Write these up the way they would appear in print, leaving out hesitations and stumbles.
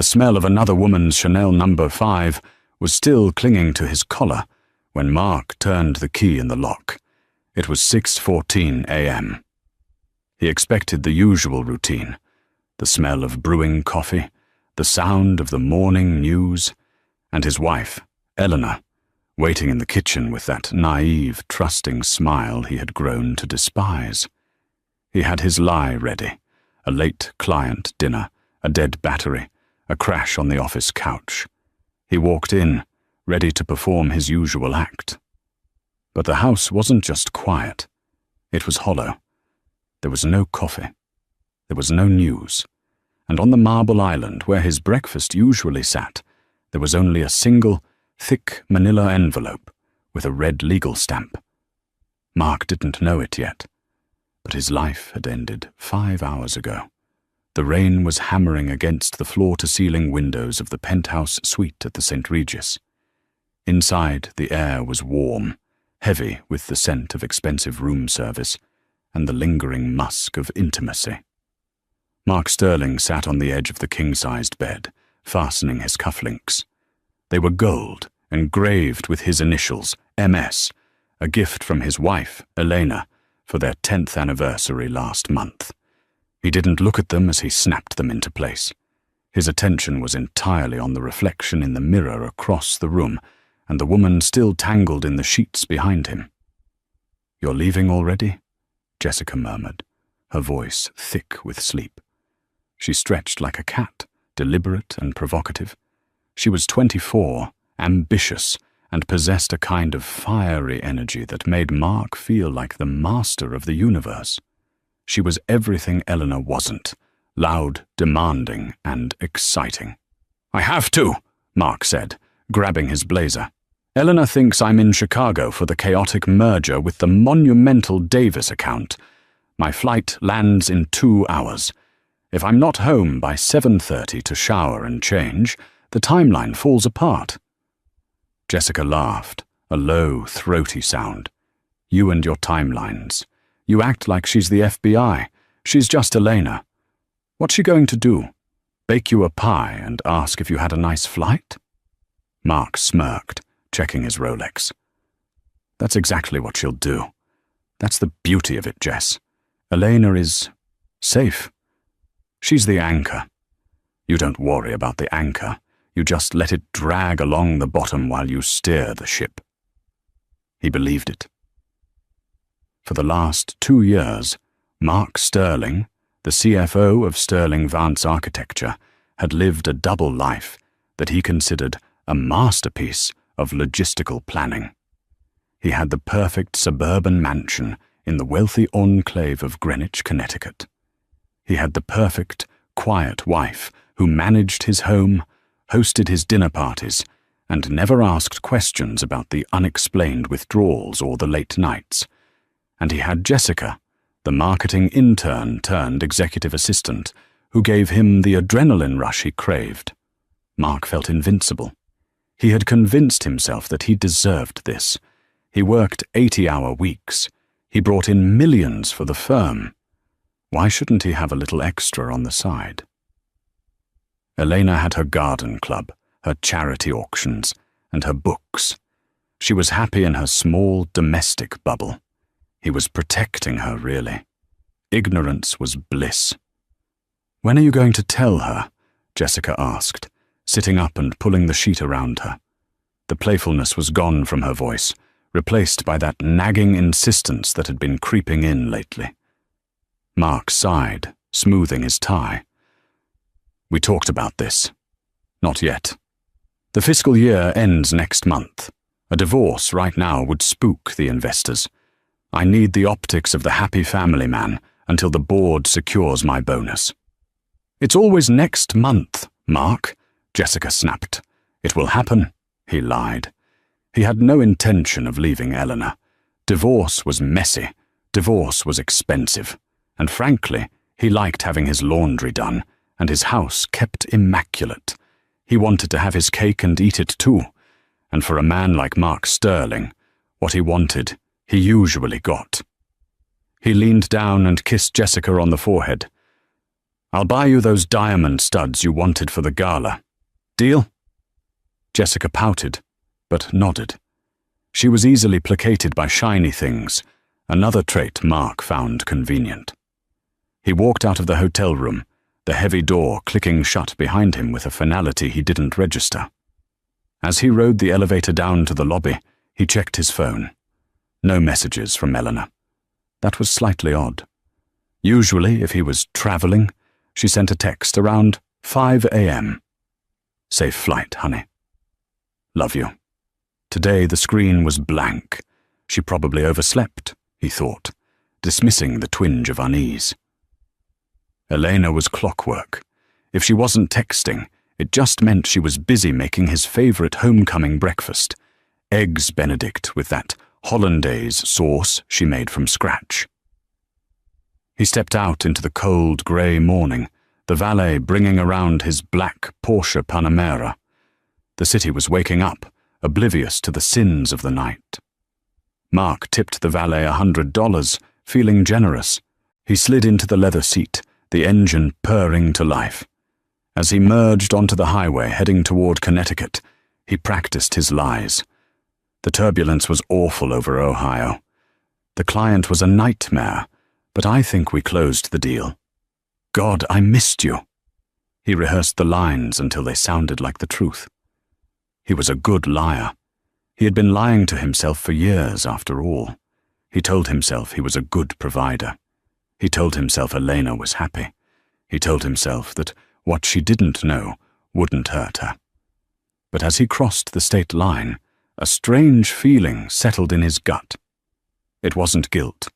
The smell of another woman's Chanel No. 5 was still clinging to his collar when Mark turned the key in the lock. It was 6:14 a.m. He expected the usual routine, the smell of brewing coffee, the sound of the morning news, and his wife, Eleanor, waiting in the kitchen with that naive, trusting smile he had grown to despise. He had his lie ready, a late client dinner, a dead battery, a crash on the office couch. He walked in, ready to perform his usual act. But the house wasn't just quiet. It was hollow. There was no coffee. There was no news. And on the marble island where his breakfast usually sat, there was only a single, thick manila envelope with a red legal stamp. Mark didn't know it yet, but his life had ended 5 hours ago. The rain was hammering against the floor-to-ceiling windows of the penthouse suite at the St. Regis. Inside, the air was warm, heavy with the scent of expensive room service and the lingering musk of intimacy. Mark Sterling sat on the edge of the king-sized bed, fastening his cufflinks. They were gold, engraved with his initials, MS, a gift from his wife, Elena, for their 10th anniversary last month. He didn't look at them as he snapped them into place. His attention was entirely on the reflection in the mirror across the room, and the woman still tangled in the sheets behind him. "You're leaving already?" Jessica murmured, her voice thick with sleep. She stretched like a cat, deliberate and provocative. She was 24, ambitious, and possessed a kind of fiery energy that made Mark feel like the master of the universe. She was everything Eleanor wasn't, loud, demanding, and exciting. "I have to," Mark said, grabbing his blazer. "Eleanor thinks I'm in Chicago for the chaotic merger with the monumental Davis account. My flight lands in 2 hours. If I'm not home by 7:30 to shower and change, the timeline falls apart." Jessica laughed, a low, throaty sound. "You and your timelines. You act like she's the FBI. She's just Elena. What's she going to do? Bake you a pie and ask if you had a nice flight?" Mark smirked, checking his Rolex. "That's exactly what she'll do. That's the beauty of it, Jess. Elena is safe. She's the anchor. You don't worry about the anchor. You just let it drag along the bottom while you steer the ship." He believed it. For the last 2 years, Mark Sterling, the CFO of Sterling Vance Architecture, had lived a double life that he considered a masterpiece of logistical planning. He had the perfect suburban mansion in the wealthy enclave of Greenwich, Connecticut. He had the perfect, quiet wife who managed his home, hosted his dinner parties, and never asked questions about the unexplained withdrawals or the late nights. And he had Jessica, the marketing intern turned executive assistant, who gave him the adrenaline rush he craved. Mark felt invincible. He had convinced himself that he deserved this. He worked 80-hour weeks. He brought in millions for the firm. Why shouldn't he have a little extra on the side? Elena had her garden club, her charity auctions, and her books. She was happy in her small domestic bubble. He was protecting her, really. Ignorance was bliss. "When are you going to tell her?" Jessica asked, sitting up and pulling the sheet around her. The playfulness was gone from her voice, replaced by that nagging insistence that had been creeping in lately. Mark sighed, smoothing his tie. "We talked about this. Not yet. The fiscal year ends next month. A divorce right now would spook the investors. I need the optics of the happy family man until the board secures my bonus." "It's always next month, Mark," Jessica snapped. "It will happen," he lied. He had no intention of leaving Eleanor. Divorce was messy. Divorce was expensive. And frankly, he liked having his laundry done and his house kept immaculate. He wanted to have his cake and eat it too. And for a man like Mark Sterling, what he wanted, he usually got. He leaned down and kissed Jessica on the forehead. I'll buy you those diamond studs you wanted for the gala. Deal?" Jessica pouted, but nodded. She was easily placated by shiny things, another trait Mark found convenient. He walked out of the hotel room, the heavy door clicking shut behind him with a finality he didn't register. As he rode the elevator down to the lobby, he checked his phone. No messages from Eleanor. That was slightly odd. Usually, if he was traveling, she sent a text around 5 a.m. "Safe flight, honey. Love you." Today the screen was blank. She probably overslept, he thought, dismissing the twinge of unease. Elena was clockwork. If she wasn't texting, it just meant she was busy making his favorite homecoming breakfast, Eggs Benedict with that hollandaise sauce she made from scratch. He stepped out into the cold grey morning, the valet bringing around his black Porsche Panamera. The city was waking up, oblivious to the sins of the night. Mark tipped the valet $100, feeling generous. He slid into the leather seat, the engine purring to life. As he merged onto the highway heading toward Connecticut, he practiced his lies. The turbulence was awful over Ohio. The client was a nightmare, but I think we closed the deal. God, I missed you. He rehearsed the lines until they sounded like the truth. He was a good liar. He had been lying to himself for years, after all. He told himself he was a good provider. He told himself Elena was happy. He told himself that what she didn't know wouldn't hurt her. But as he crossed the state line, a strange feeling settled in his gut. It wasn't guilt.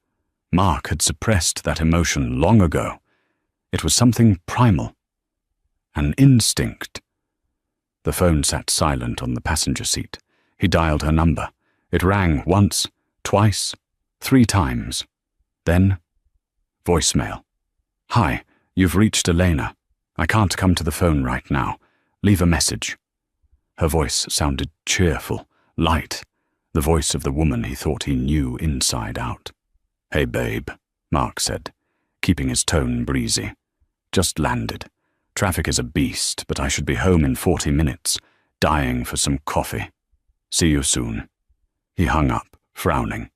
Mark had suppressed that emotion long ago. It was something primal. An instinct. The phone sat silent on the passenger seat. He dialed her number. It rang once, twice, 3 times. Then, voicemail. "Hi, you've reached Elena. I can't come to the phone right now. Leave a message." Her voice sounded cheerful, light, the voice of the woman he thought he knew inside out. "Hey, babe," Mark said, keeping his tone breezy. "Just landed. Traffic is a beast, but I should be home in 40 minutes, dying for some coffee. See you soon." He hung up, frowning.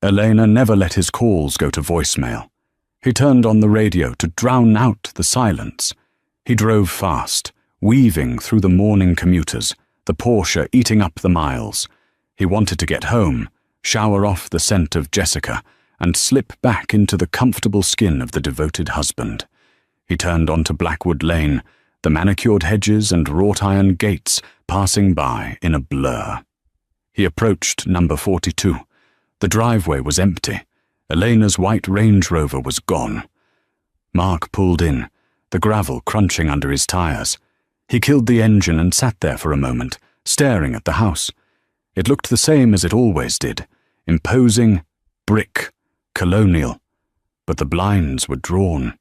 Elena never let his calls go to voicemail. He turned on the radio to drown out the silence. He drove fast, weaving through the morning commuters, the Porsche eating up the miles. He wanted to get home, shower off the scent of Jessica, and slip back into the comfortable skin of the devoted husband. He turned onto Blackwood Lane, the manicured hedges and wrought-iron gates passing by in a blur. He approached number 42. The driveway was empty. Elena's white Range Rover was gone. Mark pulled in, the gravel crunching under his tires. He killed the engine and sat there for a moment, staring at the house. It looked the same as it always did, imposing, brick, colonial. But the blinds were drawn.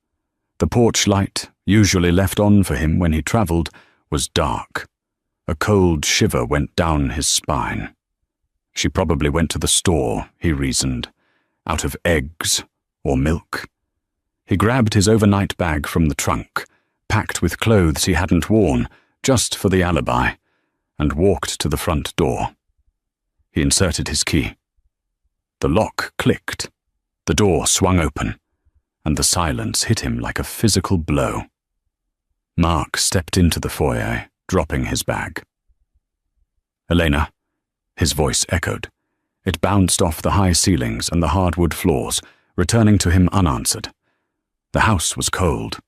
The porch light, usually left on for him when he travelled, was dark. A cold shiver went down his spine. She probably went to the store, he reasoned, out of eggs or milk. He grabbed his overnight bag from the trunk, packed with clothes he hadn't worn, just for the alibi, and walked to the front door. He inserted his key. The lock clicked. The door swung open, and the silence hit him like a physical blow. Mark stepped into the foyer, dropping his bag. "Elena," his voice echoed. It bounced off the high ceilings and the hardwood floors, returning to him unanswered. The house was cold.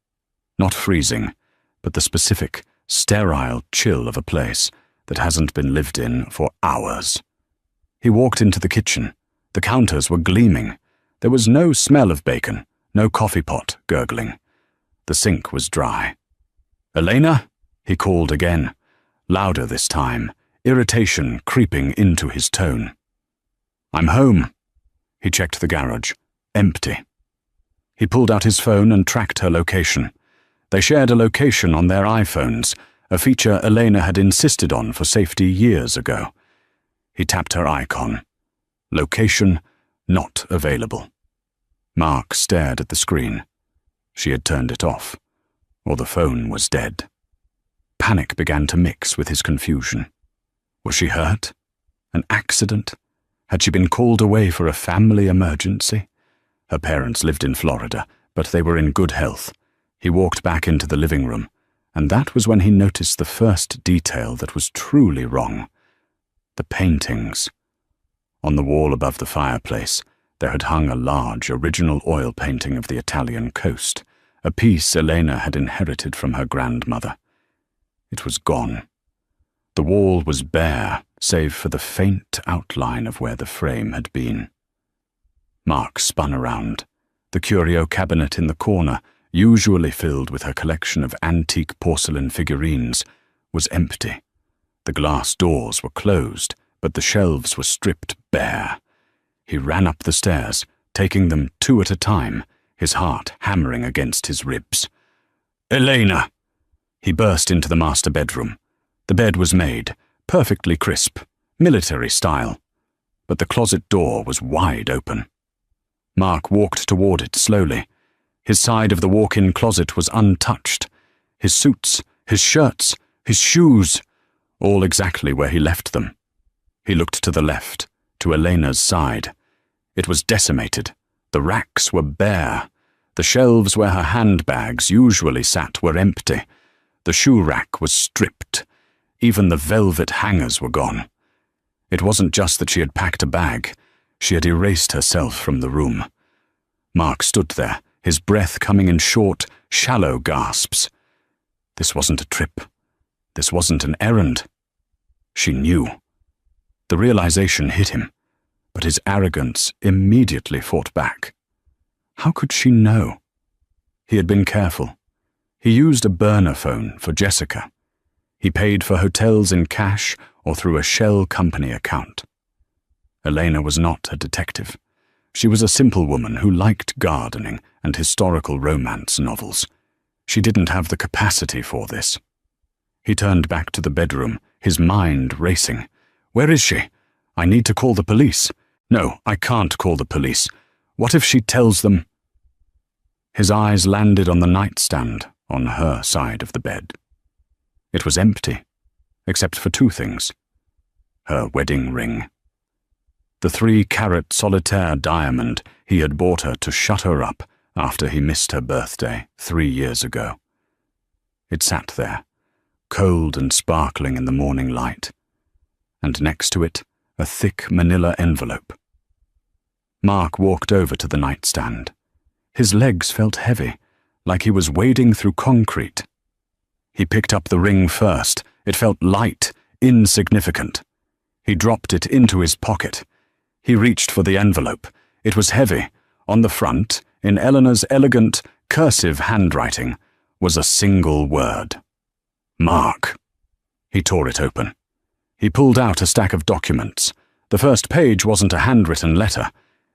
Not freezing, but the specific, sterile chill of a place that hasn't been lived in for hours. He walked into the kitchen. The counters were gleaming. There was no smell of bacon, no coffee pot gurgling. The sink was dry. "Elena?" he called again, louder this time, irritation creeping into his tone. "I'm home." He checked the garage. Empty. He pulled out his phone and tracked her location. They shared a location on their iPhones, a feature Elena had insisted on for safety years ago. He tapped her icon. Location not available. Mark stared at the screen. She had turned it off. or the phone was dead. Panic began to mix with his confusion. Was she hurt? An accident? Had she been called away for a family emergency? Her parents lived in Florida, but they were in good health. He walked back into the living room, and that was when he noticed the first detail that was truly wrong. The paintings. On the wall above the fireplace, there had hung a large original oil painting of the Italian coast, a piece Elena had inherited from her grandmother. It was gone. The wall was bare, save for the faint outline of where the frame had been. Mark spun around. The curio cabinet in the corner, usually filled with her collection of antique porcelain figurines, was empty. The glass doors were closed, but the shelves were stripped bare. He ran up the stairs, taking them 2 at a time, his heart hammering against his ribs. "Elena!" He burst into the master bedroom. The bed was made, perfectly crisp, military style, but the closet door was wide open. Mark walked toward it slowly. His side of the walk-in closet was untouched. His suits, his shirts, his shoes, all exactly where he left them. He looked to the left, to Elena's side. It was decimated. The racks were bare. The shelves where her handbags usually sat were empty. The shoe rack was stripped. Even the velvet hangers were gone. It wasn't just that she had packed a bag. She had erased herself from the room. Mark stood there, his breath coming in short, shallow gasps. This wasn't a trip. This wasn't an errand. She knew. The realization hit him, but his arrogance immediately fought back. How could she know? He had been careful. He used a burner phone for Jessica. He paid for hotels in cash or through a shell company account. Elena was not a detective. She was a simple woman who liked gardening and historical romance novels. She didn't have the capacity for this. He turned back to the bedroom, his mind racing. Where is she? I need to call the police. No, I can't call the police. What if she tells them? His eyes landed on the nightstand on her side of the bed. It was empty, except for 2 things. Her wedding ring. The 3-carat solitaire diamond he had bought her to shut her up after he missed her birthday 3 years ago. It sat there, cold and sparkling in the morning light, and next to it, a thick manila envelope. Mark walked over to the nightstand. His legs felt heavy, like he was wading through concrete. He picked up the ring first. It felt light, insignificant. He dropped it into his pocket. He reached for the envelope. It was heavy. On the front, in Eleanor's elegant, cursive handwriting, was a single word. Mark. He tore it open. He pulled out a stack of documents. The first page wasn't a handwritten letter.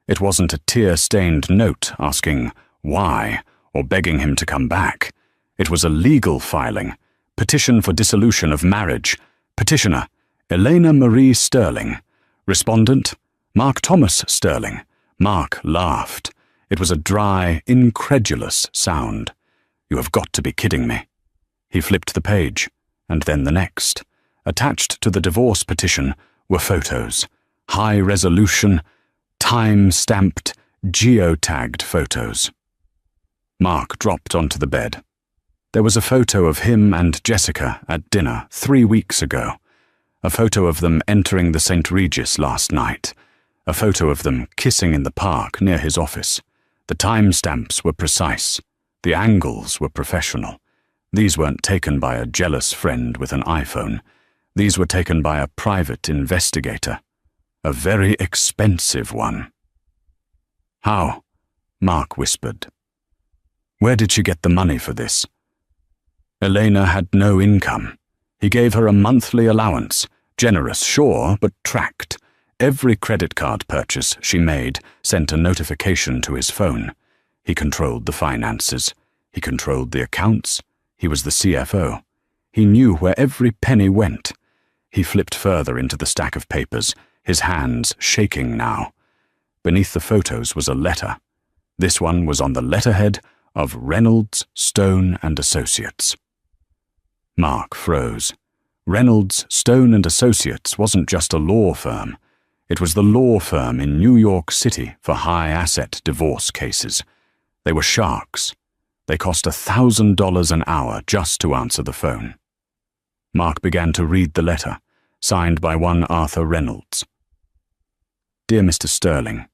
It wasn't a tear-stained note asking why or begging him to come back. It was a legal filing. Petition for dissolution of marriage. Petitioner, Elena Marie Sterling. Respondent, Mark Thomas Sterling. Mark laughed. It was a dry, incredulous sound. You have got to be kidding me. He flipped the page, and then the next. Attached to the divorce petition were photos. High-resolution, time-stamped, geotagged photos. Mark dropped onto the bed. There was a photo of him and Jessica at dinner 3 weeks ago. A photo of them entering the St. Regis last night. A photo of them kissing in the park near his office. The timestamps were precise. The angles were professional. These weren't taken by a jealous friend with an iPhone. These were taken by a private investigator. A very expensive one. How? Mark whispered. Where did she get the money for this? Elena had no income. He gave her a monthly allowance, generous, sure, but tracked. Every credit card purchase she made sent a notification to his phone. He controlled the finances. He controlled the accounts. He was the CFO. He knew where every penny went. He flipped further into the stack of papers, his hands shaking now. Beneath the photos was a letter. This one was on the letterhead of Reynolds, Stone and Associates. Mark froze. Reynolds, Stone and Associates wasn't just a law firm. It was the law firm in New York City for high-asset divorce cases. They were sharks. They cost $1,000 an hour just to answer the phone. Mark began to read the letter, signed by one Arthur Reynolds. Dear Mr. Sterling,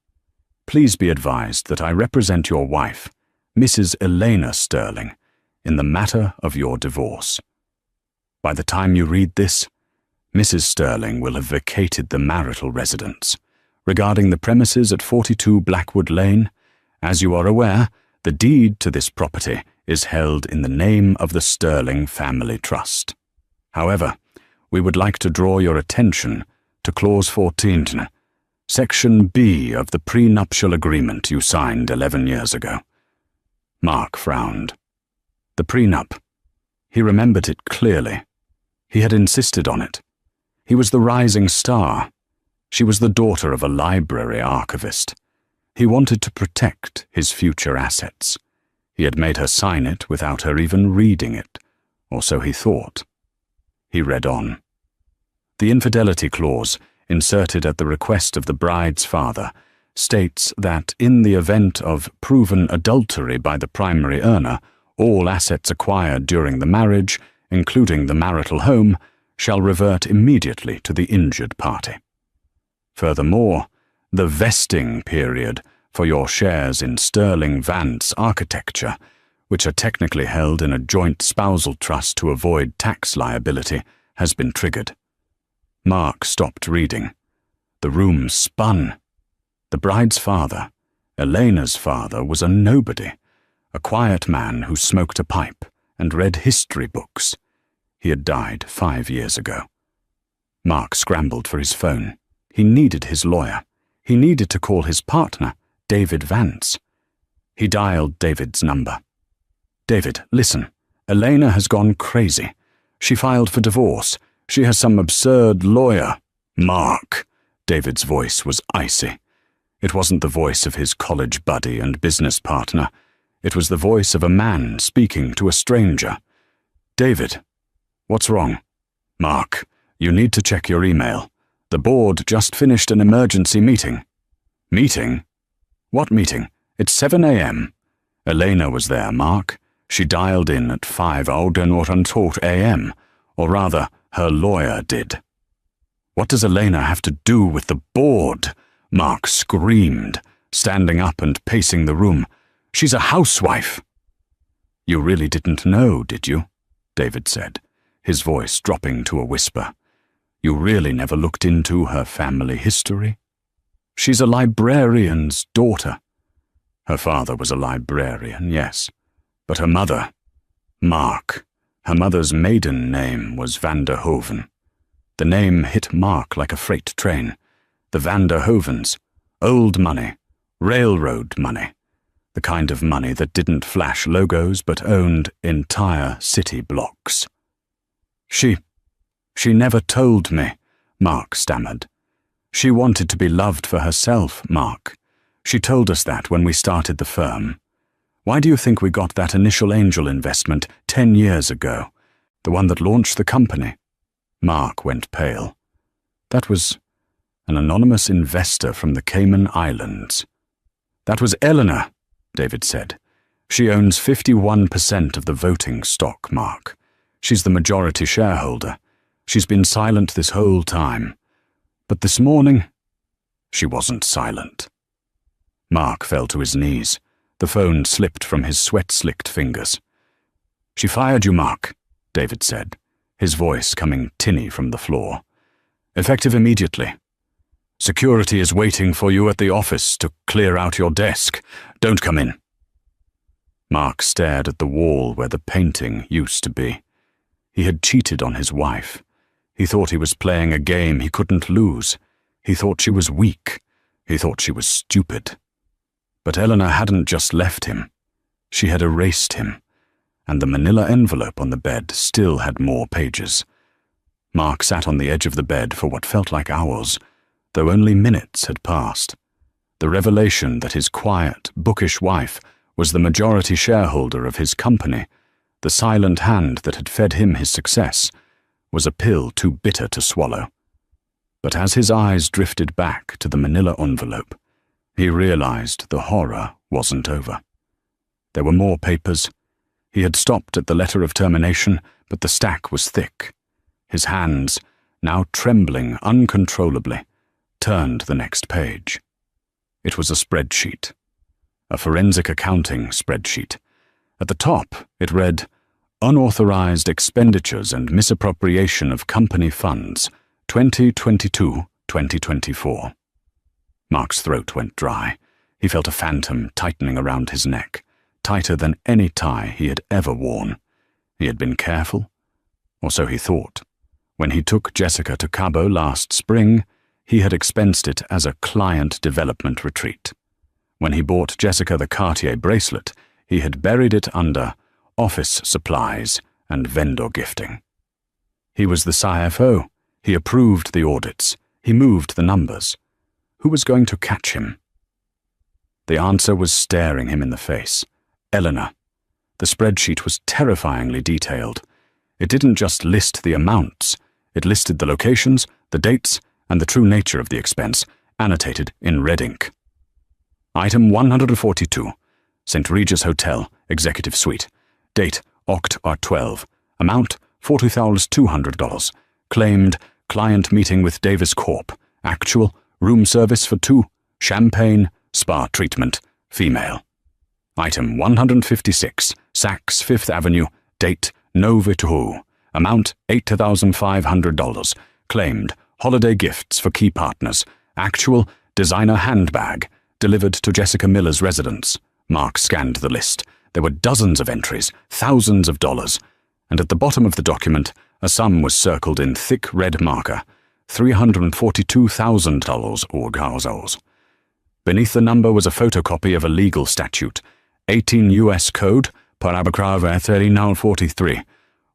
please be advised that I represent your wife, Mrs. Elena Sterling, in the matter of your divorce. By the time you read this, Mrs. Sterling will have vacated the marital residence. Regarding the premises at 42 Blackwood Lane, as you are aware, the deed to this property is held in the name of the Sterling Family Trust. However, we would like to draw your attention to Clause 14, Section B of the prenuptial agreement you signed 11 years ago. Mark frowned. The prenup. He remembered it clearly. He had insisted on it. He was the rising star. She was the daughter of a library archivist. He wanted to protect his future assets. He had made her sign it without her even reading it, or so he thought. He read on. The infidelity clause, inserted at the request of the bride's father, states that in the event of proven adultery by the primary earner, all assets acquired during the marriage, including the marital home, shall revert immediately to the injured party. Furthermore, the vesting period for your shares in Sterling Vance Architecture, which are technically held in a joint spousal trust to avoid tax liability, has been triggered. Mark stopped reading. The room spun. The bride's father, Elena's father, was a nobody, a quiet man who smoked a pipe and read history books. He had died 5 years ago. Mark scrambled for his phone. He needed his lawyer. He needed to call his partner, David Vance. He dialed David's number. David, listen. Elena has gone crazy. She filed for divorce. She has some absurd lawyer. Mark. David's voice was icy. It wasn't the voice of his college buddy and business partner. It was the voice of a man speaking to a stranger. David. What's wrong? Mark, you need to check your email. The board just finished an emergency meeting. Meeting? What meeting? It's 7 a.m. Elena was there, Mark. She dialed in at 5:08 a.m. Or rather, her lawyer did. What does Elena have to do with the board? Mark screamed, standing up and pacing the room. She's a housewife. You really didn't know, did you? David said, his voice dropping to a whisper. You really never looked into her family history? She's a librarian's daughter. Her father was a librarian, yes. But her mother, Mark, her mother's maiden name was Van der Hoven. The name hit Mark like a freight train. The Van der Hovens, old money, railroad money, the kind of money that didn't flash logos but owned entire city blocks. She never told me, Mark stammered. She wanted to be loved for herself, Mark. She told us that when we started the firm. Why do you think we got that initial angel investment 10 years ago? The one that launched the company? Mark went pale. That was an anonymous investor from the Cayman Islands. That was Eleanor, David said. She owns 51% of the voting stock, Mark. She's the majority shareholder. She's been silent this whole time. But this morning, she wasn't silent. Mark fell to his knees. The phone slipped from his sweat-slicked fingers. She fired you, Mark, David said, his voice coming tinny from the floor. Effective immediately. Security is waiting for you at the office to clear out your desk. Don't come in. Mark stared at the wall where the painting used to be. He had cheated on his wife. He thought he was playing a game he couldn't lose. He thought she was weak. He thought she was stupid. But Eleanor hadn't just left him. She had erased him, and the manila envelope on the bed still had more pages. Mark sat on the edge of the bed for what felt like hours, though only minutes had passed. The revelation that his quiet, bookish wife was the majority shareholder of his company. The silent hand that had fed him his success was a pill too bitter to swallow. But as his eyes drifted back to the manila envelope, he realized the horror wasn't over. There were more papers. He had stopped at the letter of termination, but the stack was thick. His hands, now trembling uncontrollably, turned the next page. It was a spreadsheet. A forensic accounting spreadsheet. At the top, it read, Unauthorized Expenditures and Misappropriation of Company Funds, 2022-2024. Mark's throat went dry. He felt a phantom tightening around his neck, tighter than any tie he had ever worn. He had been careful, or so he thought. When he took Jessica to Cabo last spring, he had expensed it as a client development retreat. When he bought Jessica the Cartier bracelet, he had buried it under office supplies and vendor gifting. He was the CFO. He approved the audits. He moved the numbers. Who was going to catch him? The answer was staring him in the face. Eleanor. The spreadsheet was terrifyingly detailed. It didn't just list the amounts. It listed the locations, the dates, and the true nature of the expense, annotated in red ink. Item 142, St. Regis Hotel, Executive Suite. Date, Oct. 12. Amount, $40,200. Claimed, client meeting with Davis Corp. Actual, room service for 2. Champagne, spa treatment, female. Item 156, Saks Fifth Avenue. Date, Novitou. Amount, $8,500. Claimed, holiday gifts for key partners. Actual, designer handbag. Delivered to Jessica Miller's residence. Mark scanned the list. There were dozens of entries, thousands of dollars, and at the bottom of the document, a sum was circled in thick red marker, $342,000 or gazos. Beneath the number was a photocopy of a legal statute, 18 U.S. Code, paragraph 3943,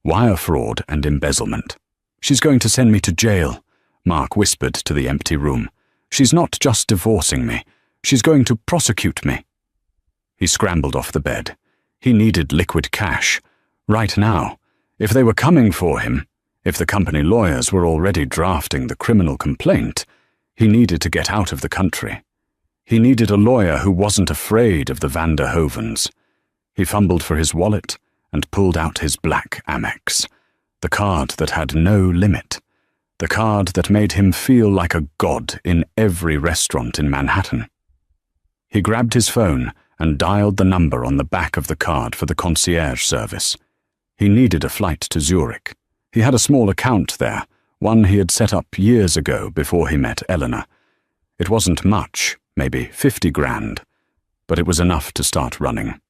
wire fraud and embezzlement. She's going to send me to jail, Mark whispered to the empty room. She's not just divorcing me. She's going to prosecute me. He scrambled off the bed. He needed liquid cash. Right now. If they were coming for him, if the company lawyers were already drafting the criminal complaint, he needed to get out of the country. He needed a lawyer who wasn't afraid of the Van der Hovens. He fumbled for his wallet and pulled out his black Amex, the card that had no limit, the card that made him feel like a god in every restaurant in Manhattan. He grabbed his phone and dialed the number on the back of the card for the concierge service. He needed a flight to Zurich. He had a small account there, one he had set up years ago before he met Eleanor. It wasn't much, maybe 50 grand, but it was enough to start running.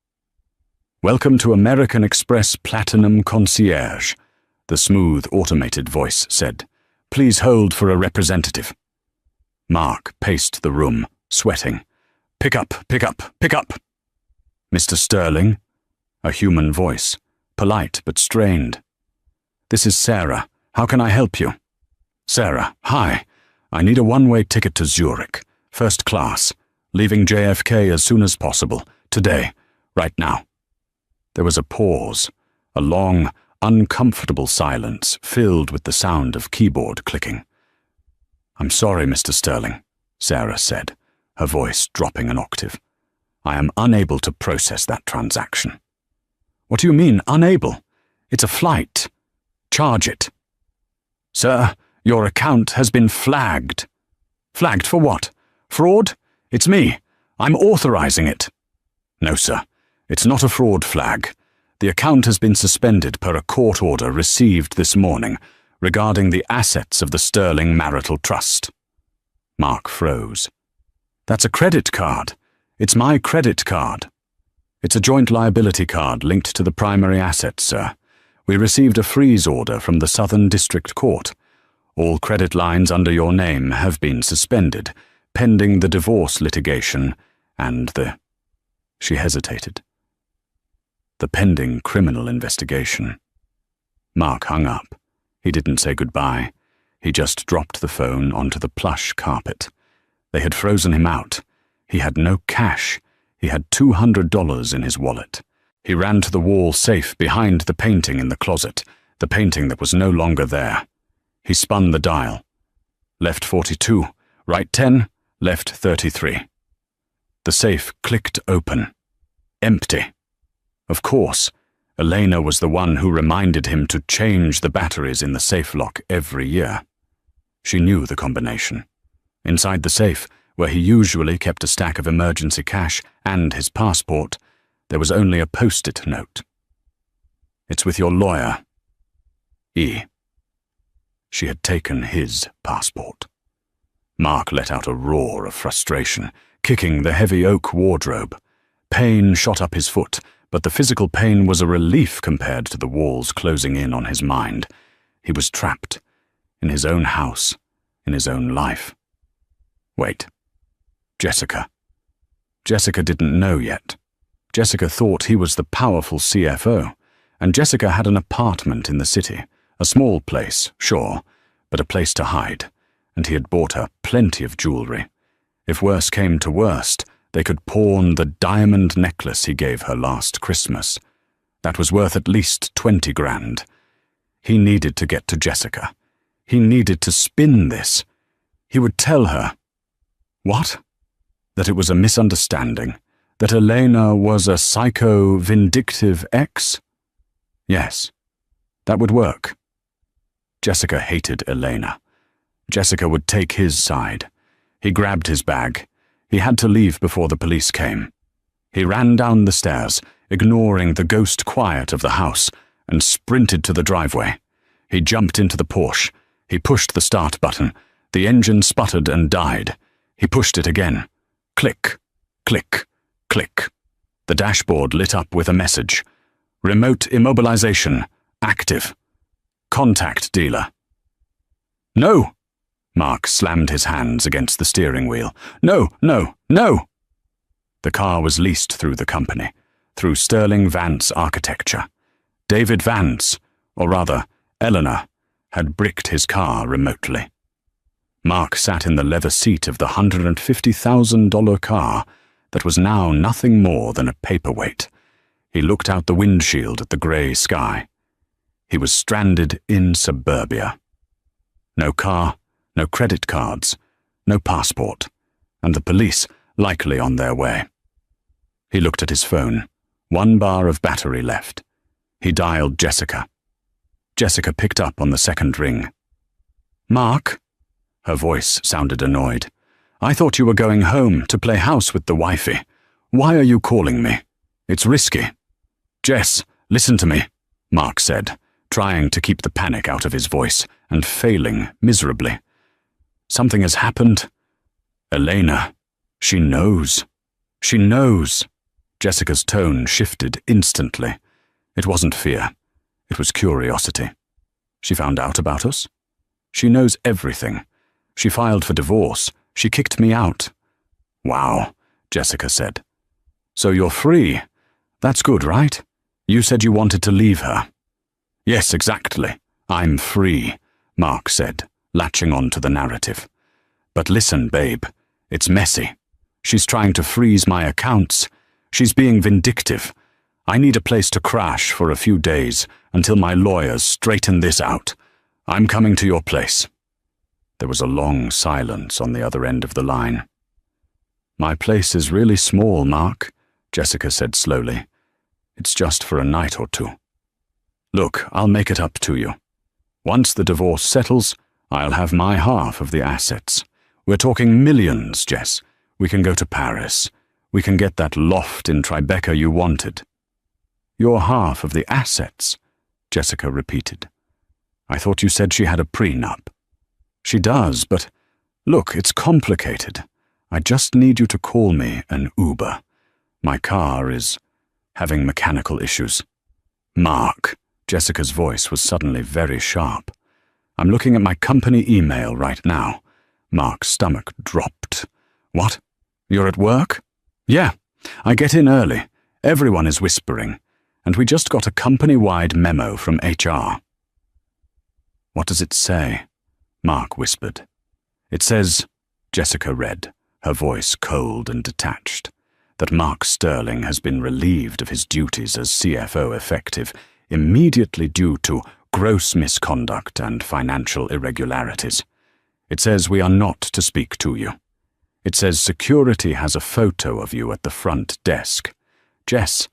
Welcome to American Express Platinum Concierge, the smooth, automated voice said. Please hold for a representative. Mark paced the room, sweating. Pick up, pick up, pick up. Mr. Sterling, a human voice, polite but strained. This is Sarah. How can I help you? Sarah, hi. I need a one-way ticket to Zurich, first class, leaving JFK as soon as possible, today, right now. There was a pause, a long, uncomfortable silence filled with the sound of keyboard clicking. I'm sorry, Mr. Sterling, Sarah said, her voice dropping an octave. I am unable to process that transaction. What do you mean, unable? It's a flight. Charge it. Sir, your account has been flagged. Flagged for what? Fraud? It's me. I'm authorizing it. No, sir. It's not a fraud flag. The account has been suspended per a court order received this morning regarding the assets of the Sterling Marital Trust. Mark froze. That's a credit card. It's my credit card. It's a joint liability card linked to the primary assets, sir. We received a freeze order from the Southern District Court. All credit lines under your name have been suspended, pending the divorce litigation and the... She hesitated. The pending criminal investigation. Mark hung up. He didn't say goodbye. He just dropped the phone onto the plush carpet. They had frozen him out. He had no cash. He had $200 in his wallet. He ran to the wall safe behind the painting in the closet, the painting that was no longer there. He spun the dial. Left 42, right 10, left 33. The safe clicked open. Empty. Of course, Elena was the one who reminded him to change the batteries in the safe lock every year. She knew the combination. Inside the safe, where he usually kept a stack of emergency cash and his passport, there was only a post-it note. "It's with your lawyer. E." She had taken his passport. Mark let out a roar of frustration, kicking the heavy oak wardrobe. Pain shot up his foot, but the physical pain was a relief compared to the walls closing in on his mind. He was trapped, in his own house, in his own life. Wait. Jessica. Jessica didn't know yet. Jessica thought he was the powerful CFO, and Jessica had an apartment in the city, a small place, sure, but a place to hide, and he had bought her plenty of jewelry. If worse came to worst, they could pawn the diamond necklace he gave her last Christmas. That was worth at least 20 grand. He needed to get to Jessica. He needed to spin this. He would tell her. What? That it was a misunderstanding? That Elena was a psycho-vindictive ex? Yes, that would work. Jessica hated Elena. Jessica would take his side. He grabbed his bag. He had to leave before the police came. He ran down the stairs, ignoring the ghost quiet of the house, and sprinted to the driveway. He jumped into the Porsche. He pushed the start button. The engine sputtered and died. He pushed it again. Click, click, click. The dashboard lit up with a message. Remote immobilization, active. Contact dealer. No! Mark slammed his hands against the steering wheel. No, no, no! The car was leased through the company, through Sterling Vance Architecture. David Vance, or rather, Eleanor, had bricked his car remotely. Mark sat in the leather seat of the $150,000 car that was now nothing more than a paperweight. He looked out the windshield at the grey sky. He was stranded in suburbia. No car, no credit cards, no passport, and the police likely on their way. He looked at his phone. 1 bar of battery left. He dialed Jessica. Jessica picked up on the second ring. "Mark?" Her voice sounded annoyed. "I thought you were going home to play house with the wifey. Why are you calling me? It's risky." "Jess, listen to me," Mark said, trying to keep the panic out of his voice and failing miserably. "Something has happened. Elena, she knows. She knows." Jessica's tone shifted instantly. It wasn't fear. It was curiosity. "She found out about us? She knows everything. She filed for divorce. She kicked me out." "Wow," Jessica said. "So you're free. That's good, right? You said you wanted to leave her." "Yes, exactly. I'm free," Mark said, latching on to the narrative. "But listen, babe, it's messy. She's trying to freeze my accounts. She's being vindictive. I need a place to crash for a few days until my lawyers straighten this out. I'm coming to your place." There was a long silence on the other end of the line. "My place is really small, Mark," Jessica said slowly. "It's just for a night or two. Look, I'll make it up to you. Once the divorce settles, I'll have my half of the assets. We're talking millions, Jess. We can go to Paris. We can get that loft in Tribeca you wanted." "Your half of the assets," Jessica repeated. "I thought you said she had a prenup." "She does, but look, it's complicated. I just need you to call me an Uber. My car is having mechanical issues." "Mark," Jessica's voice was suddenly very sharp. "I'm looking at my company email right now." Mark's stomach dropped. "What? You're at work?" "Yeah, I get in early. Everyone is whispering. And we just got a company-wide memo from HR." "What does it say?" Mark whispered. "It says," Jessica read, her voice cold and detached, that Mark Sterling has been relieved of his duties as CFO effective immediately due to gross misconduct and financial irregularities. It says we are not to speak to you. It says security has a photo of you at the front desk. Jess,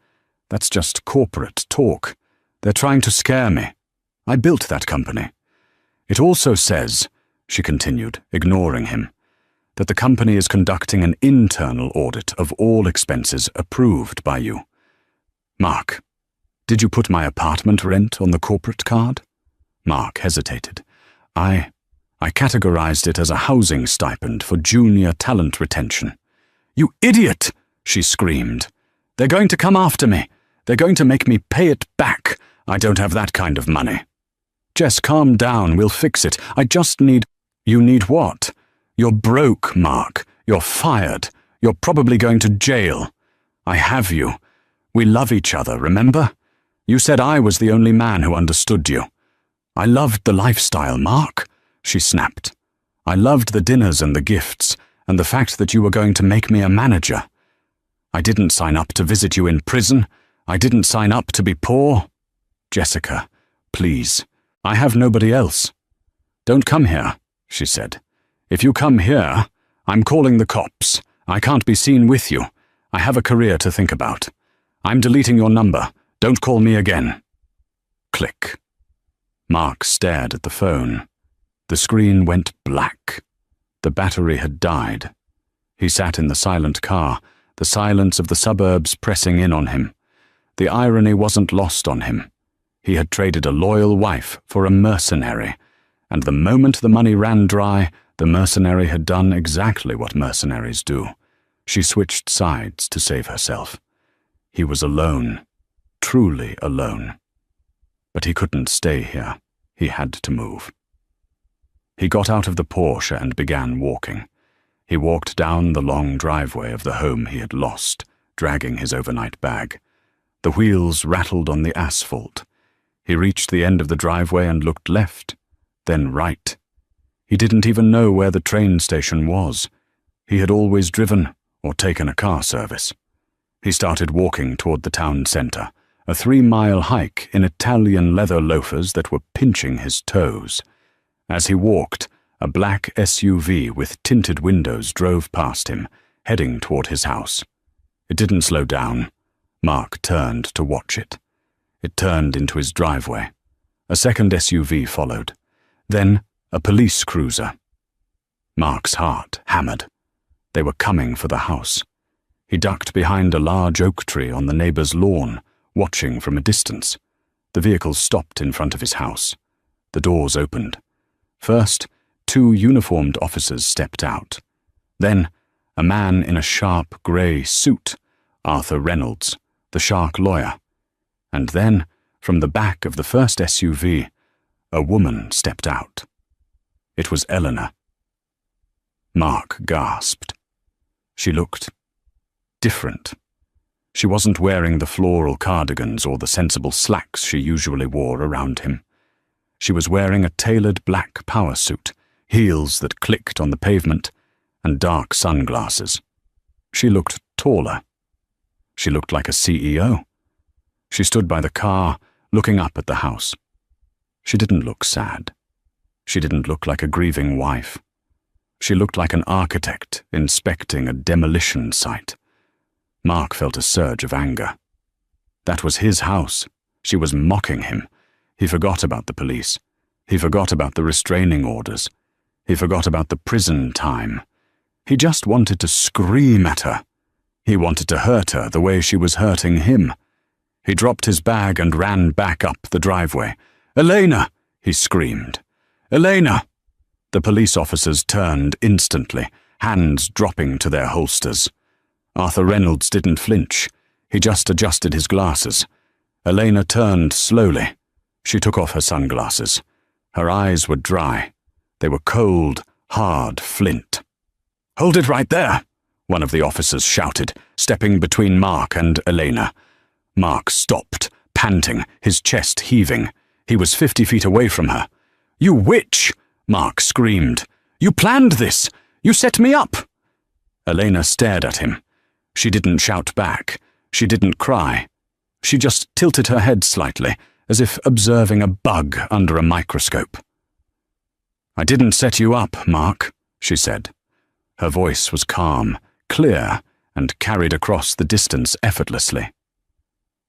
that's just corporate talk. They're trying to scare me. I built that company. It also says, she continued, ignoring him, that the company is conducting an internal audit of all expenses approved by you. Mark, did you put my apartment rent on the corporate card? Mark hesitated. I categorized it as a housing stipend for junior talent retention. You idiot, she screamed. They're going to come after me. They're going to make me pay it back. I don't have that kind of money. Jess, calm down. We'll fix it. I just need... You need what? You're broke, Mark. You're fired. You're probably going to jail. I have you. We love each other, remember? You said I was the only man who understood you. I loved the lifestyle, Mark, she snapped. I loved the dinners and the gifts, and the fact that you were going to make me a manager. I didn't sign up to visit you in prison. I didn't sign up to be poor. Jessica, please. I have nobody else. Don't come here, she said. If you come here, I'm calling the cops. I can't be seen with you. I have a career to think about. I'm deleting your number. Don't call me again. Click. Mark stared at the phone. The screen went black. The battery had died. He sat in the silent car, the silence of the suburbs pressing in on him. The irony wasn't lost on him. He had traded a loyal wife for a mercenary, and the moment the money ran dry, the mercenary had done exactly what mercenaries do. She switched sides to save herself. He was alone, truly alone. But he couldn't stay here. He had to move. He got out of the Porsche and began walking. He walked down the long driveway of the home he had lost, dragging his overnight bag. The wheels rattled on the asphalt. He reached the end of the driveway and looked left, then right. He didn't even know where the train station was. He had always driven or taken a car service. He started walking toward the town centre, a 3-mile hike in Italian leather loafers that were pinching his toes. As he walked, a black SUV with tinted windows drove past him, heading toward his house. It didn't slow down. Mark turned to watch it. It turned into his driveway. A second SUV followed. Then a police cruiser. Mark's heart hammered. They were coming for the house. He ducked behind a large oak tree on the neighbor's lawn, watching from a distance. The vehicle stopped in front of his house. The doors opened. First, 2 uniformed officers stepped out. Then, a man in a sharp grey suit, Arthur Reynolds, the shark lawyer. And then, from the back of the first SUV, a woman stepped out. It was Eleanor. Mark gasped. She looked different. She wasn't wearing the floral cardigans or the sensible slacks she usually wore around him. She was wearing a tailored black power suit, heels that clicked on the pavement, and dark sunglasses. She looked taller. She looked like a CEO. She stood by the car, looking up at the house. She didn't look sad. She didn't look like a grieving wife. She looked like an architect inspecting a demolition site. Mark felt a surge of anger. That was his house. She was mocking him. He forgot about the police. He forgot about the restraining orders. He forgot about the prison time. He just wanted to scream at her. He wanted to hurt her the way she was hurting him. He dropped his bag and ran back up the driveway. "Elena!" he screamed. "Elena!" The police officers turned instantly, hands dropping to their holsters. Arthur Reynolds didn't flinch. He just adjusted his glasses. Elena turned slowly. She took off her sunglasses. Her eyes were dry. They were cold, hard flint. "Hold it right there!" one of the officers shouted, stepping between Mark and Elena. Mark stopped, panting, his chest heaving. He was 50 feet away from her. "You witch!" Mark screamed. "You planned this! You set me up!" Elena stared at him. She didn't shout back. She didn't cry. She just tilted her head slightly, as if observing a bug under a microscope. "I didn't set you up, Mark," she said. Her voice was calm, clear, and carried across the distance effortlessly.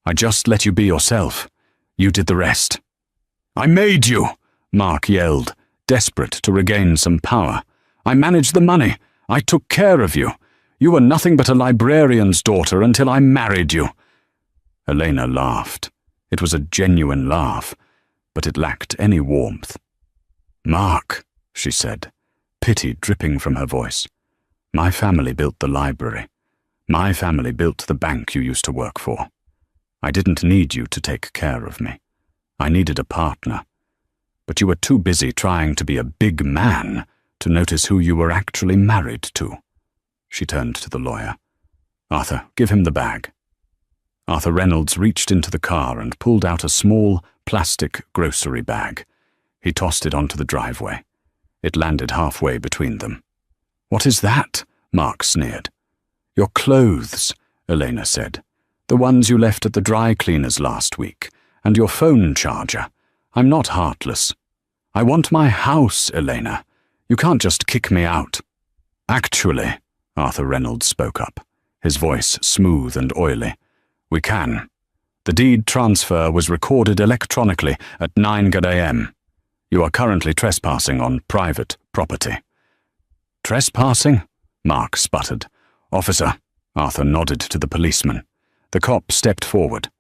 "I just let you be yourself. You did the rest." "I made you!" Mark yelled, desperate to regain some power. "I managed the money. I took care of you. You were nothing but a librarian's daughter until I married you." Elena laughed. It was a genuine laugh, but it lacked any warmth. "Mark," she said, pity dripping from her voice. "My family built the library. My family built the bank you used to work for. I didn't need you to take care of me. I needed a partner. But you were too busy trying to be a big man to notice who you were actually married to." She turned to the lawyer. "Arthur, give him the bag." Arthur Reynolds reached into the car and pulled out a small, plastic grocery bag. He tossed it onto the driveway. It landed halfway between them. "What is that?" Mark sneered. "Your clothes," Elena said. "The ones you left at the dry cleaners last week, and your phone charger. I'm not heartless. I want my house, Elena. You can't just kick me out." "Actually," Arthur Reynolds spoke up, his voice smooth and oily, "we can. The deed transfer was recorded electronically at 9 a.m. You are currently trespassing on private property." "Trespassing?" Mark sputtered. "Officer," Arthur nodded to the policeman. The cop stepped forward.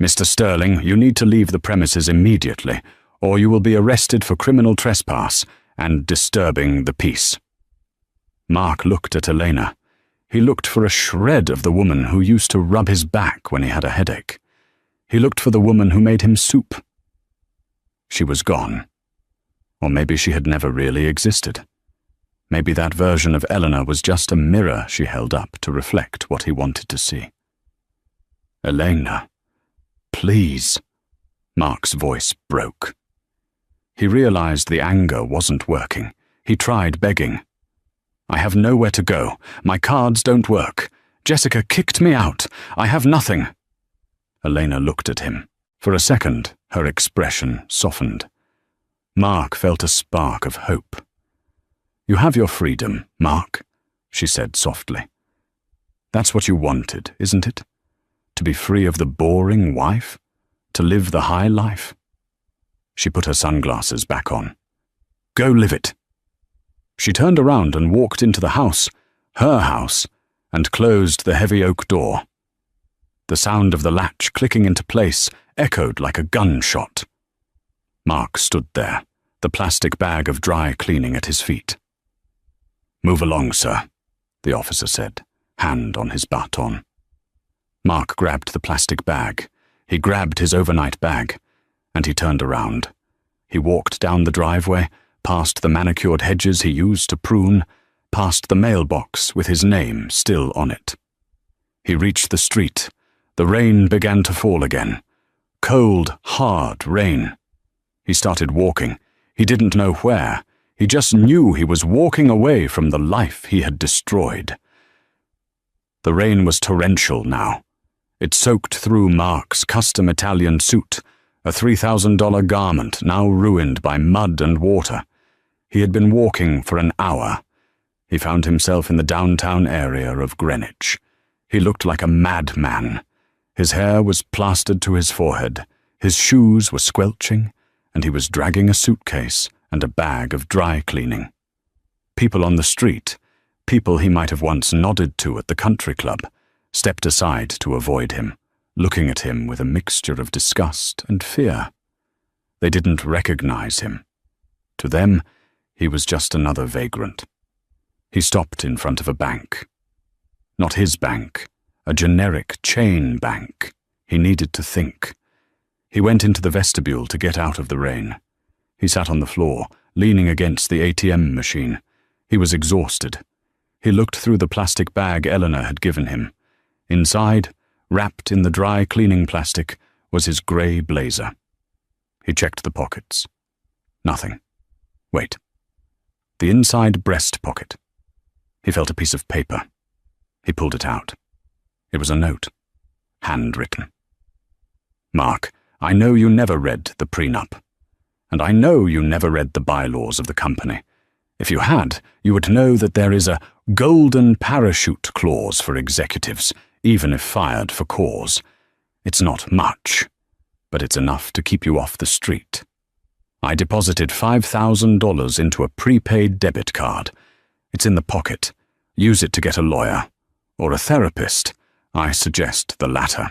"Mr. Sterling, you need to leave the premises immediately, or you will be arrested for criminal trespass and disturbing the peace." Mark looked at Elena. He looked for a shred of the woman who used to rub his back when he had a headache. He looked for the woman who made him soup. She was gone. Or maybe she had never really existed. Maybe that version of Eleanor was just a mirror she held up to reflect what he wanted to see. "Elena, please." Mark's voice broke. He realized the anger wasn't working. He tried begging. "I have nowhere to go. My cards don't work. Jessica kicked me out. I have nothing." Elena looked at him. For a second, her expression softened. Mark felt a spark of hope. "You have your freedom, Mark," she said softly. "That's what you wanted, isn't it? To be free of the boring wife? To live the high life?" She put her sunglasses back on. "Go live it." She turned around and walked into the house, her house, and closed the heavy oak door. The sound of the latch clicking into place echoed like a gunshot. Mark stood there, the plastic bag of dry cleaning at his feet. "Move along, sir," the officer said, hand on his baton. Mark grabbed the plastic bag. He grabbed his overnight bag, and he turned around. He walked down the driveway, past the manicured hedges he used to prune, past the mailbox with his name still on it. He reached the street. The rain began to fall again. Cold, hard rain. He started walking. He didn't know where. He just knew he was walking away from the life he had destroyed. The rain was torrential now. It soaked through Mark's custom Italian suit, a $3,000 garment now ruined by mud and water. He had been walking for an hour. He found himself in the downtown area of Greenwich. He looked like a madman. His hair was plastered to his forehead, his shoes were squelching, and he was dragging a suitcase and a bag of dry cleaning. People on the street, people he might have once nodded to at the country club, stepped aside to avoid him, looking at him with a mixture of disgust and fear. They didn't recognize him. To them, he was just another vagrant. He stopped in front of a bank. Not his bank, a generic chain bank. He needed to think. He went into the vestibule to get out of the rain. He sat on the floor, leaning against the ATM machine. He was exhausted. He looked through the plastic bag Eleanor had given him. Inside, wrapped in the dry cleaning plastic, was his grey blazer. He checked the pockets. Nothing. Wait. The inside breast pocket. He felt a piece of paper. He pulled it out. It was a note, handwritten. Mark, I know you never read the prenup. And I know you never read the bylaws of the company. If you had, you would know that there is a golden parachute clause for executives, even if fired for cause. It's not much, but it's enough to keep you off the street. I deposited $5,000 into a prepaid debit card. It's in the pocket. Use it to get a lawyer. Or a therapist. I suggest the latter.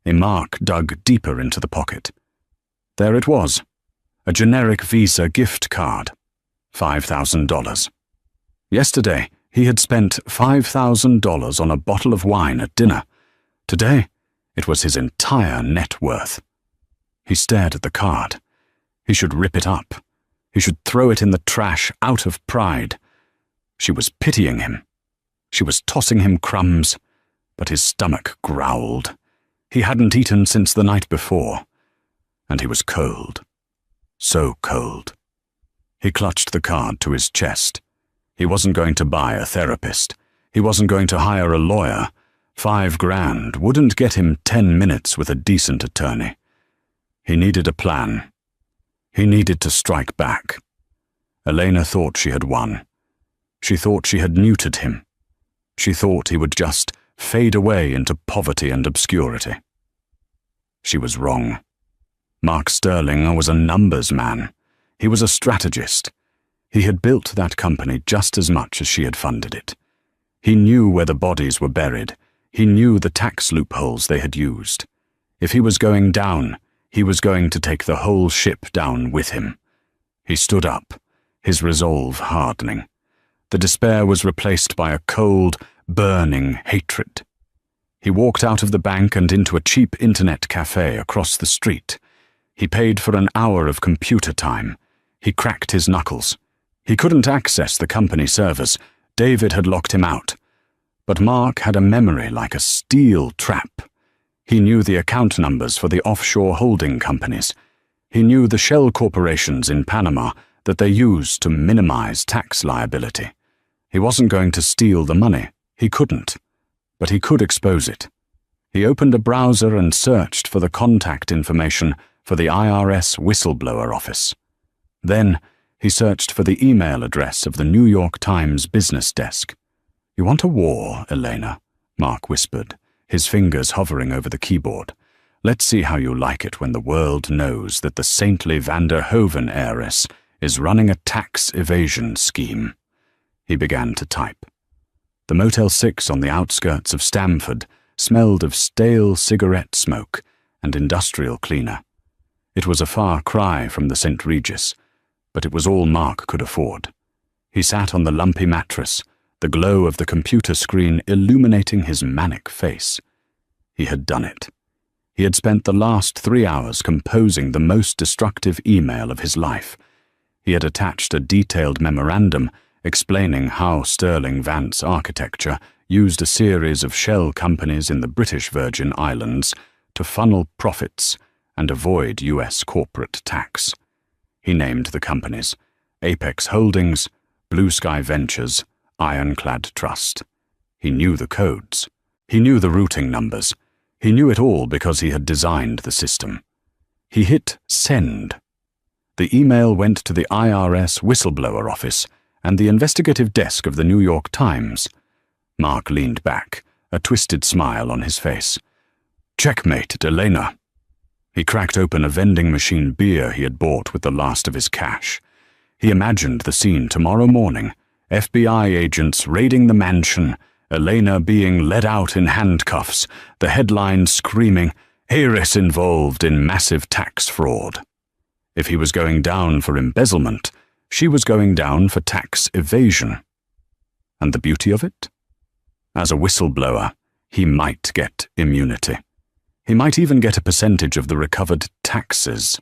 Mark dug deeper into the pocket. There it was. A generic Visa gift card. $5,000. Yesterday, he had spent $5,000 on a bottle of wine at dinner. Today, it was his entire net worth. He stared at the card. He should rip it up. He should throw it in the trash out of pride. She was pitying him. She was tossing him crumbs, but his stomach growled. He hadn't eaten since the night before, and he was cold. So cold. He clutched the card to his chest. He wasn't going to buy a therapist. He wasn't going to hire a lawyer. $5,000 wouldn't get him 10 minutes with a decent attorney. He needed a plan. He needed to strike back. Elena thought she had won. She thought she had neutered him. She thought he would just fade away into poverty and obscurity. She was wrong. Mark Sterling was a numbers man. He was a strategist. He had built that company just as much as she had funded it. He knew where the bodies were buried. He knew the tax loopholes they had used. If he was going down, he was going to take the whole ship down with him. He stood up, his resolve hardening. The despair was replaced by a cold, burning hatred. He walked out of the bank and into a cheap internet cafe across the street. He paid for an hour of computer time. He cracked his knuckles. He couldn't access the company servers. David had locked him out. But Mark had a memory like a steel trap. He knew the account numbers for the offshore holding companies. He knew the shell corporations in Panama that they used to minimize tax liability. He wasn't going to steal the money. He couldn't. But he could expose it. He opened a browser and searched for the contact information for the IRS whistleblower office. Then he searched for the email address of the New York Times business desk. "You want a war, Elena?" Mark whispered, his fingers hovering over the keyboard. "Let's see how you like it when the world knows that the saintly van der Hoeven heiress is running a tax evasion scheme." He began to type. The Motel 6 on the outskirts of Stamford smelled of stale cigarette smoke and industrial cleaner. It was a far cry from the St. Regis, but it was all Mark could afford. He sat on the lumpy mattress, the glow of the computer screen illuminating his manic face. He had done it. He had spent the last 3 hours composing the most destructive email of his life. He had attached a detailed memorandum explaining how Sterling Vance Architecture used a series of shell companies in the British Virgin Islands to funnel profits and avoid U.S. corporate tax. He named the companies Apex Holdings, Blue Sky Ventures, Ironclad Trust. He knew the codes. He knew the routing numbers. He knew it all because he had designed the system. He hit send. The email went to the IRS whistleblower office and the investigative desk of the New York Times. Mark leaned back, a twisted smile on his face. "Checkmate, Elena." He cracked open a vending machine beer he had bought with the last of his cash. He imagined the scene tomorrow morning, FBI agents raiding the mansion, Elena being led out in handcuffs, the headline screaming, "Heiress involved in massive tax fraud." If he was going down for embezzlement, she was going down for tax evasion. And the beauty of it? As a whistleblower, he might get immunity. He might even get a percentage of the recovered taxes.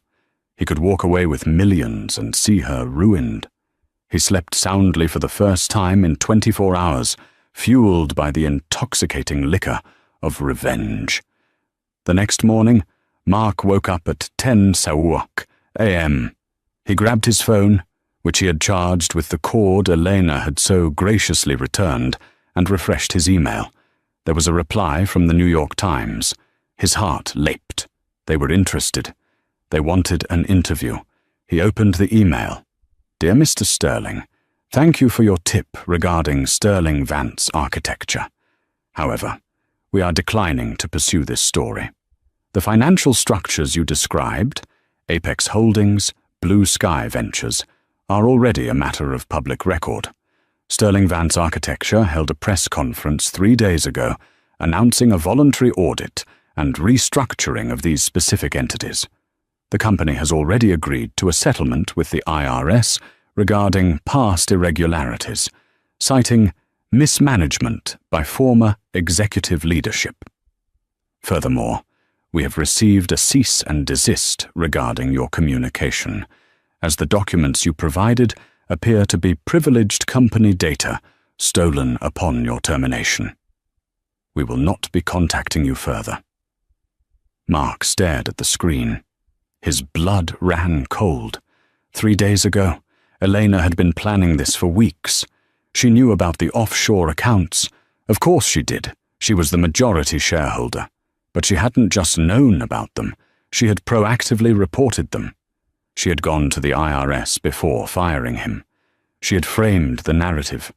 He could walk away with millions and see her ruined. He slept soundly for the first time in 24 hours, fueled by the intoxicating liquor of revenge. The next morning, Mark woke up at 10 a.m. He grabbed his phone, which he had charged with the cord Elena had so graciously returned, and refreshed his email. There was a reply from the New York Times. His heart leapt. They were interested. They wanted an interview. He opened the email. "Dear Mr. Sterling, thank you for your tip regarding Sterling Vance architecture. However, we are declining to pursue this story. The financial structures you described, Apex Holdings, Blue Sky Ventures, are already a matter of public record. Sterling Vance Architecture held a press conference 3 days ago announcing a voluntary audit and restructuring of these specific entities. The company has already agreed to a settlement with the IRS regarding past irregularities, citing mismanagement by former executive leadership. Furthermore, we have received a cease and desist regarding your communication, as the documents you provided appear to be privileged company data stolen upon your termination. We will not be contacting you further." Mark stared at the screen. His blood ran cold. 3 days ago, Elena had been planning this for weeks. She knew about the offshore accounts. Of course she did. She was the majority shareholder. But she hadn't just known about them. She had proactively reported them. She had gone to the IRS before firing him. She had framed the narrative.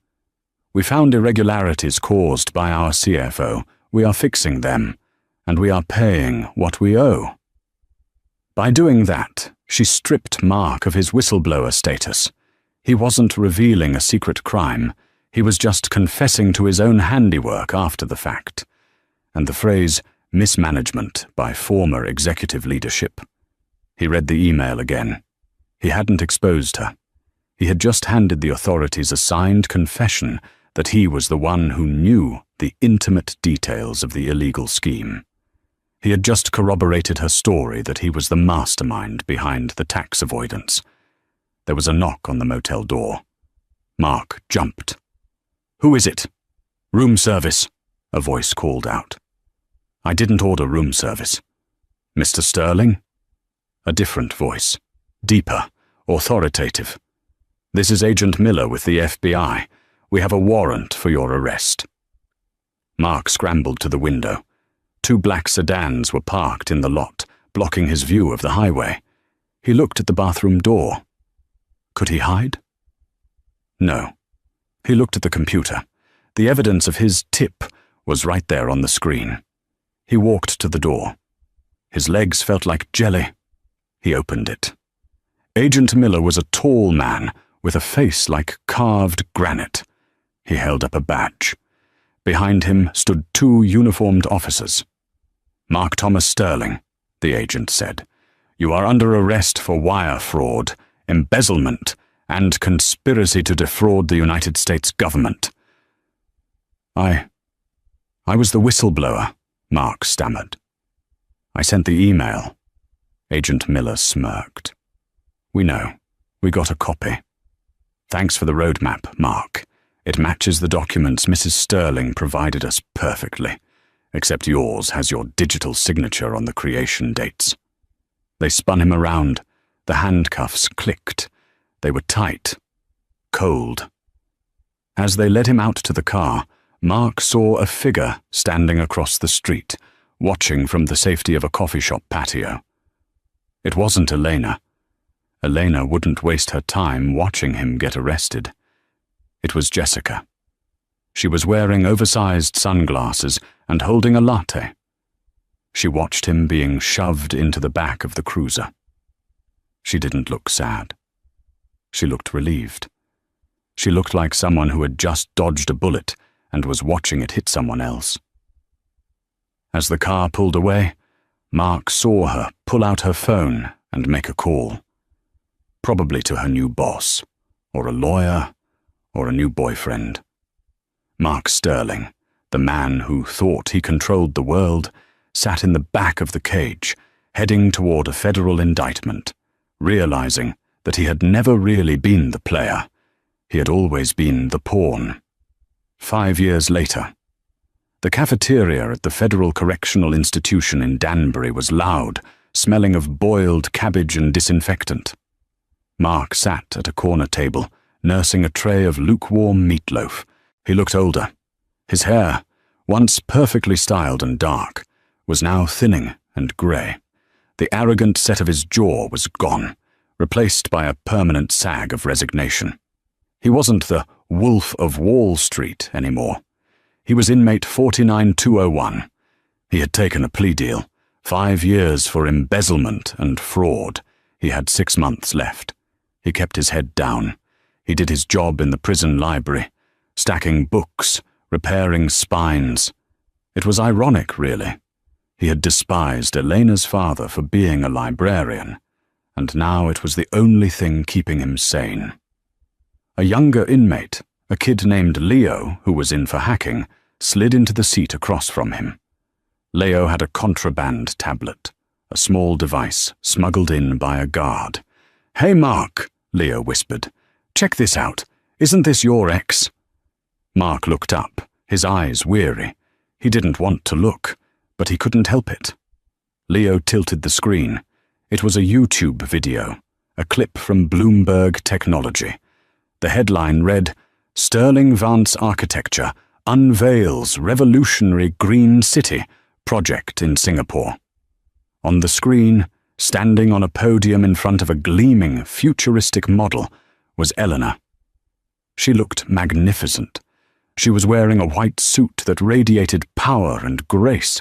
"We found irregularities caused by our CFO. We are fixing them, and we are paying what we owe." By doing that, she stripped Mark of his whistleblower status. He wasn't revealing a secret crime. He was just confessing to his own handiwork after the fact. And the phrase, mismanagement by former executive leadership. He read the email again. He hadn't exposed her. He had just handed the authorities a signed confession that he was the one who knew the intimate details of the illegal scheme. He had just corroborated her story that he was the mastermind behind the tax avoidance. There was a knock on the motel door. Mark jumped. "Who is it?" "Room service," a voice called out. "I didn't order room service." "Mr. Sterling?" A different voice, deeper, authoritative. "This is Agent Miller with the FBI. We have a warrant for your arrest." Mark scrambled to the window. 2 black sedans were parked in the lot, blocking his view of the highway. He looked at the bathroom door. Could he hide? No. He looked at the computer. The evidence of his tip was right there on the screen. He walked to the door. His legs felt like jelly. He opened it. Agent Miller was a tall man with a face like carved granite. He held up a badge. Behind him stood 2 uniformed officers. "Mark Thomas Sterling," the agent said. "You are under arrest for wire fraud, embezzlement, and conspiracy to defraud the United States government." I was the whistleblower," Mark stammered. "I sent the email." Agent Miller smirked. "We know. We got a copy. Thanks for the roadmap, Mark. It matches the documents Mrs. Sterling provided us perfectly, except yours has your digital signature on the creation dates." They spun him around. The handcuffs clicked. They were tight, cold. As they led him out to the car, Mark saw a figure standing across the street, watching from the safety of a coffee shop patio. It wasn't Elena. Elena wouldn't waste her time watching him get arrested. It was Jessica. She was wearing oversized sunglasses and holding a latte. She watched him being shoved into the back of the cruiser. She didn't look sad. She looked relieved. She looked like someone who had just dodged a bullet and was watching it hit someone else. As the car pulled away, Mark saw her pull out her phone and make a call. Probably to her new boss, or a lawyer, or a new boyfriend. Mark Sterling, the man who thought he controlled the world, sat in the back of the cage, heading toward a federal indictment, realizing that he had never really been the player. He had always been the pawn. 5 years later, the cafeteria at the Federal Correctional Institution in Danbury was loud, smelling of boiled cabbage and disinfectant. Mark sat at a corner table, nursing a tray of lukewarm meatloaf. He looked older. His hair, once perfectly styled and dark, was now thinning and grey. The arrogant set of his jaw was gone, replaced by a permanent sag of resignation. He wasn't the Wolf of Wall Street anymore. He was inmate 49201. He had taken a plea deal, 5 years for embezzlement and fraud. He had 6 months left. He kept his head down. He did his job in the prison library, stacking books, repairing spines. It was ironic, really. He had despised Elena's father for being a librarian, and now it was the only thing keeping him sane. A younger inmate, a kid named Leo, who was in for hacking, slid into the seat across from him. Leo had a contraband tablet, a small device smuggled in by a guard. "Hey, Mark," Leo whispered. "Check this out. Isn't this your ex?" Mark looked up, his eyes weary. He didn't want to look, but he couldn't help it. Leo tilted the screen. It was a YouTube video, a clip from Bloomberg Technology. The headline read, "Sterling Vance Architecture Unveils Revolutionary Green City Project in Singapore." On the screen, standing on a podium in front of a gleaming, futuristic model, was Eleanor. She looked magnificent. She was wearing a white suit that radiated power and grace.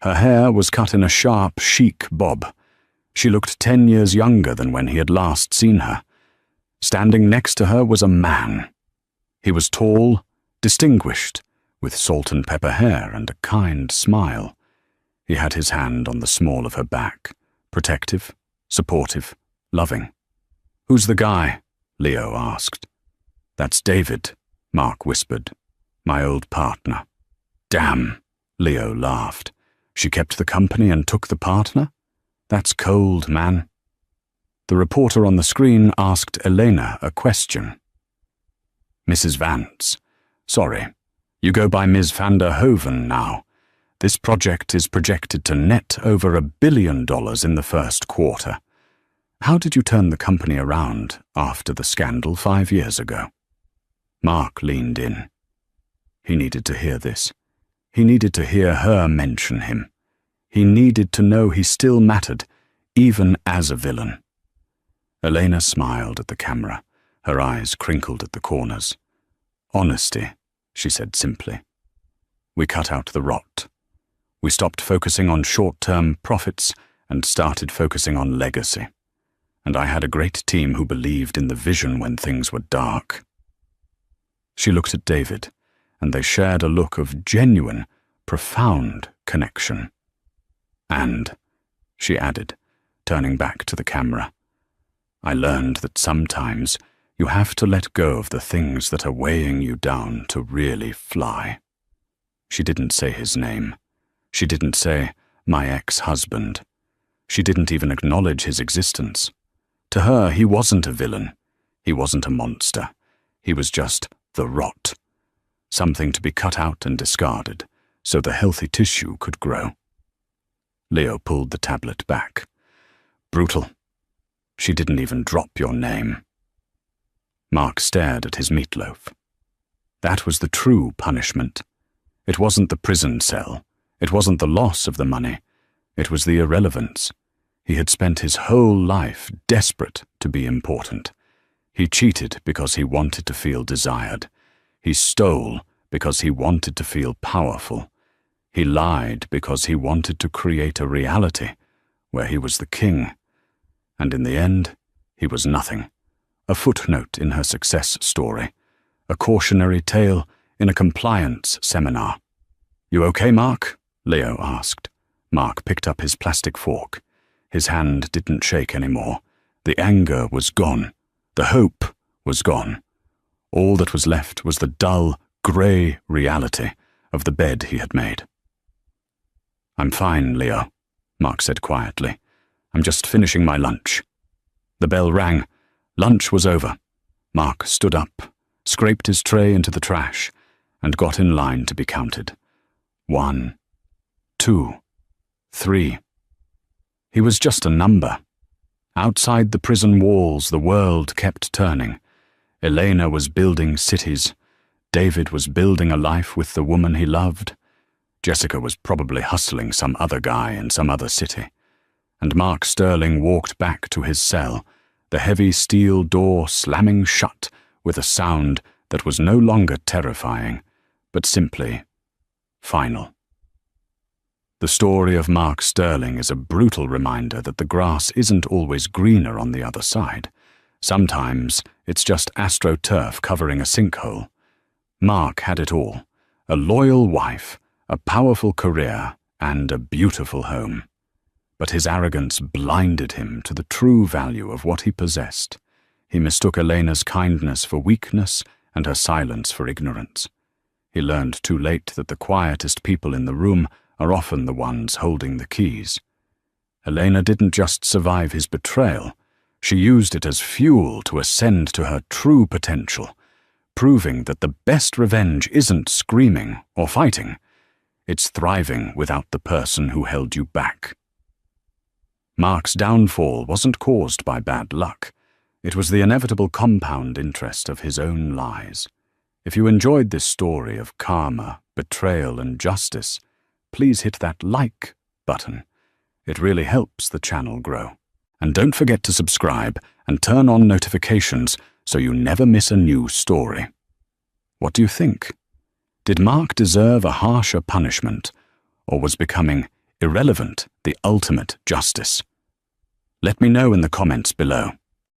Her hair was cut in a sharp, chic bob. She looked 10 years younger than when he had last seen her. Standing next to her was a man. He was tall, distinguished, with salt and pepper hair and a kind smile. He had his hand on the small of her back, protective, supportive, loving. "Who's the guy?" Leo asked. "That's David," Mark whispered. "My old partner." "Damn," Leo laughed. "She kept the company and took the partner? That's cold, man." The reporter on the screen asked Elena a question. "Mrs. Vance, sorry, you go by Ms. van der Hoven now. This project is projected to net over $1 billion in the first quarter. How did you turn the company around after the scandal 5 years ago?" Mark leaned in. He needed to hear this. He needed to hear her mention him. He needed to know he still mattered, even as a villain. Elena smiled at the camera, her eyes crinkled at the corners. "Honesty," she said simply. "We cut out the rot. We stopped focusing on short-term profits and started focusing on legacy. And I had a great team who believed in the vision when things were dark." She looked at David, and they shared a look of genuine, profound connection. "And," she added, turning back to the camera, "I learned that sometimes you have to let go of the things that are weighing you down to really fly." She didn't say his name. She didn't say, "my ex-husband." She didn't even acknowledge his existence. To her, he wasn't a villain. He wasn't a monster. He was just the rot. Something to be cut out and discarded, so the healthy tissue could grow. Leo pulled the tablet back. "Brutal. She didn't even drop your name." Mark stared at his meatloaf. That was the true punishment. It wasn't the prison cell. It wasn't the loss of the money. It was the irrelevance. He had spent his whole life desperate to be important. He cheated because he wanted to feel desired. He stole because he wanted to feel powerful. He lied because he wanted to create a reality where he was the king. And in the end, he was nothing. A footnote in her success story. A cautionary tale in a compliance seminar. "You okay, Mark?" Leo asked. Mark picked up his plastic fork. His hand didn't shake anymore. The anger was gone. The hope was gone. All that was left was the dull, grey reality of the bed he had made. "I'm fine, Leo," Mark said quietly. "I'm just finishing my lunch." The bell rang. Lunch was over. Mark stood up, scraped his tray into the trash, and got in line to be counted. 1, 2, 3. He was just a number. Outside the prison walls, the world kept turning. Elena was building cities. David was building a life with the woman he loved. Jessica was probably hustling some other guy in some other city, and Mark Sterling walked back to his cell, the heavy steel door slamming shut with a sound that was no longer terrifying, but simply final. The story of Mark Sterling is a brutal reminder that the grass isn't always greener on the other side. Sometimes it's just astroturf covering a sinkhole. Mark had it all: a loyal wife, a powerful career, and a beautiful home. But his arrogance blinded him to the true value of what he possessed. He mistook Elena's kindness for weakness and her silence for ignorance. He learned too late that the quietest people in the room are often the ones holding the keys. Elena didn't just survive his betrayal, she used it as fuel to ascend to her true potential, proving that the best revenge isn't screaming or fighting, it's thriving without the person who held you back. Mark's downfall wasn't caused by bad luck. It was the inevitable compound interest of his own lies. If you enjoyed this story of karma, betrayal, and justice, please hit that like button. It really helps the channel grow. And don't forget to subscribe and turn on notifications so you never miss a new story. What do you think? Did Mark deserve a harsher punishment, or was becoming irrelevant the ultimate justice? Let me know in the comments below.